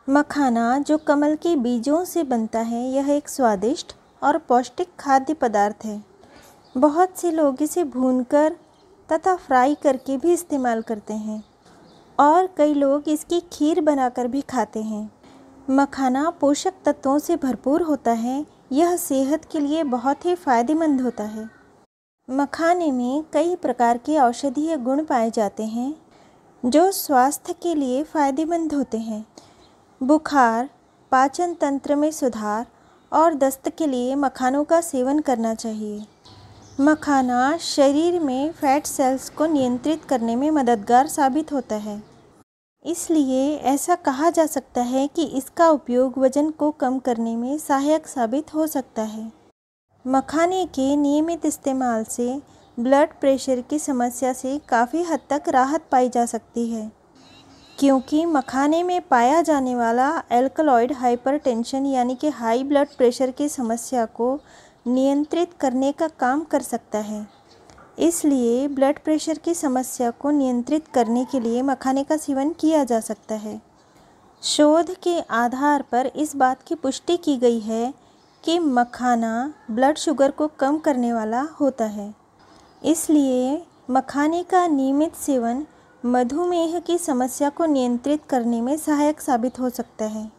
मखाना जो कमल के बीजों से बनता है, यह एक स्वादिष्ट और पौष्टिक खाद्य पदार्थ है। बहुत से लोग इसे भूनकर तथा फ्राई करके भी इस्तेमाल करते हैं और कई लोग इसकी खीर बनाकर भी खाते हैं। मखाना पोषक तत्वों से भरपूर होता है। यह सेहत के लिए बहुत ही फायदेमंद होता है। मखाने में कई प्रकार के औषधीय गुण पाए जाते हैं जो स्वास्थ्य के लिए फायदेमंद होते हैं। बुखार, पाचन तंत्र में सुधार और दस्त के लिए मखानों का सेवन करना चाहिए। मखाना शरीर में फैट सेल्स को नियंत्रित करने में मददगार साबित होता है। इसलिए ऐसा कहा जा सकता है कि इसका उपयोग वजन को कम करने में सहायक साबित हो सकता है। मखाने के नियमित इस्तेमाल से ब्लड प्रेशर की समस्या से काफ़ी हद तक राहत पाई जा सकती है, क्योंकि मखाने में पाया जाने वाला एल्कलॉइड हाइपरटेंशन यानी कि हाई ब्लड प्रेशर की समस्या को नियंत्रित करने का काम कर सकता है। इसलिए ब्लड प्रेशर की समस्या को नियंत्रित करने के लिए मखाने का सेवन किया जा सकता है। शोध के आधार पर इस बात की पुष्टि की गई है कि मखाना ब्लड शुगर को कम करने वाला होता है। इसलिए मखाने का नियमित सेवन मधुमेह की समस्या को नियंत्रित करने में सहायक साबित हो सकता है।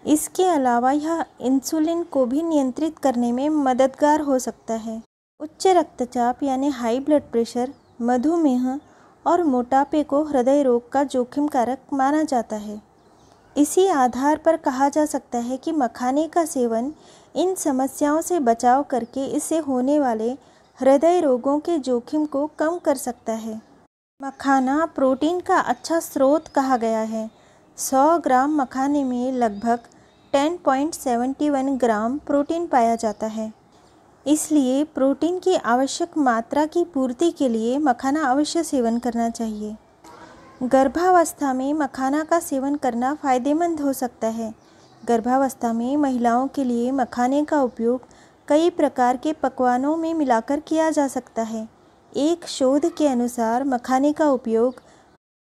इसके अलावा यह इंसुलिन को भी नियंत्रित करने में मददगार हो सकता है। उच्च रक्तचाप यानी हाई ब्लड प्रेशर, मधुमेह और मोटापे को हृदय रोग का जोखिम कारक माना जाता है। इसी आधार पर कहा जा सकता है कि मखाने का सेवन इन समस्याओं से बचाव करके इससे होने वाले हृदय रोगों के जोखिम को कम कर सकता है। मखाना प्रोटीन का अच्छा स्रोत कहा गया है। 100 ग्राम मखाने में लगभग 10.71 ग्राम प्रोटीन पाया जाता है। इसलिए प्रोटीन की आवश्यक मात्रा की पूर्ति के लिए मखाना अवश्य सेवन करना चाहिए। गर्भावस्था में मखाना का सेवन करना फ़ायदेमंद हो सकता है। गर्भावस्था में महिलाओं के लिए मखाने का उपयोग कई प्रकार के पकवानों में मिलाकर किया जा सकता है। एक शोध के अनुसार मखाने का उपयोग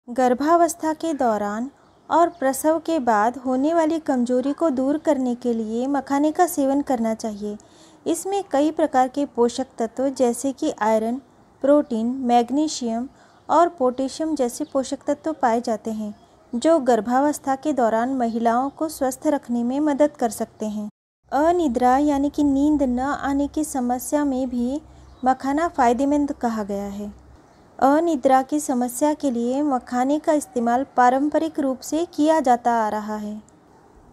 गर्भावस्था के दौरान और प्रसव के बाद होने वाली कमजोरी को दूर करने के लिए मखाने का सेवन करना चाहिए। इसमें कई प्रकार के पोषक तत्व जैसे कि आयरन, प्रोटीन, मैग्नीशियम और पोटेशियम जैसे पोषक तत्व पाए जाते हैं, जो गर्भावस्था के दौरान महिलाओं को स्वस्थ रखने में मदद कर सकते हैं। अनिद्रा यानी कि नींद न आने की समस्या में भी मखाना फ़ायदेमंद कहा गया है। अनिद्रा की समस्या के लिए मखाने का इस्तेमाल पारंपरिक रूप से किया जाता आ रहा है।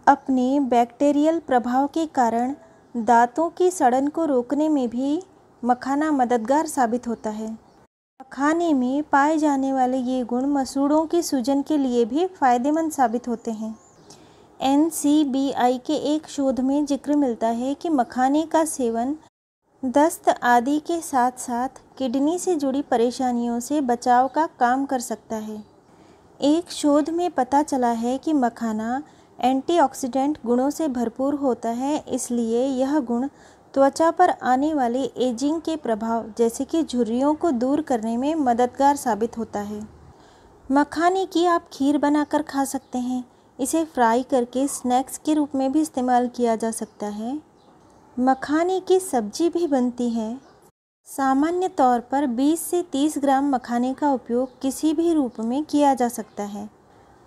अपने बैक्टीरियल प्रभाव के कारण दांतों की सड़न को रोकने में भी मखाना मददगार साबित होता है। मखाने में पाए जाने वाले ये गुण मसूड़ों की सूजन के लिए भी फायदेमंद साबित होते हैं। NCBI के एक शोध में जिक्र मिलता है कि मखाने का सेवन दस्त आदि के साथ साथ किडनी से जुड़ी परेशानियों से बचाव का काम कर सकता है। एक शोध में पता चला है कि मखाना एंटीऑक्सीडेंट गुणों से भरपूर होता है। इसलिए यह गुण त्वचा पर आने वाले एजिंग के प्रभाव जैसे कि झुर्रियों को दूर करने में मददगार साबित होता है। मखाने की आप खीर बनाकर खा सकते हैं। इसे फ्राई करके स्नैक्स के रूप में भी इस्तेमाल किया जा सकता है। मखाने की सब्जी भी बनती है। सामान्य तौर पर 20 से 30 ग्राम मखाने का उपयोग किसी भी रूप में किया जा सकता है।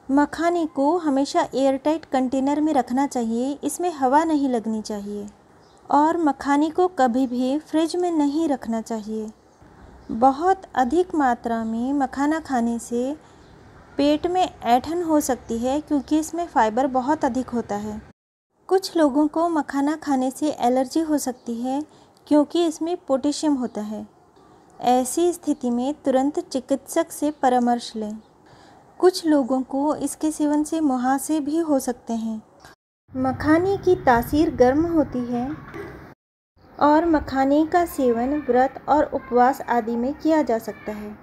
मखाने को हमेशा एयरटाइट कंटेनर में रखना चाहिए। इसमें हवा नहीं लगनी चाहिए और मखाने को कभी भी फ्रिज में नहीं रखना चाहिए। बहुत अधिक मात्रा में मखाना खाने से पेट में ऐंठन हो सकती है, क्योंकि इसमें फाइबर बहुत अधिक होता है। कुछ लोगों को मखाना खाने से एलर्जी हो सकती है, क्योंकि इसमें पोटेशियम होता है। ऐसी स्थिति में तुरंत चिकित्सक से परामर्श लें। कुछ लोगों को इसके सेवन से मुहासे भी हो सकते हैं। मखाने की तासीर गर्म होती है और मखाने का सेवन व्रत और उपवास आदि में किया जा सकता है।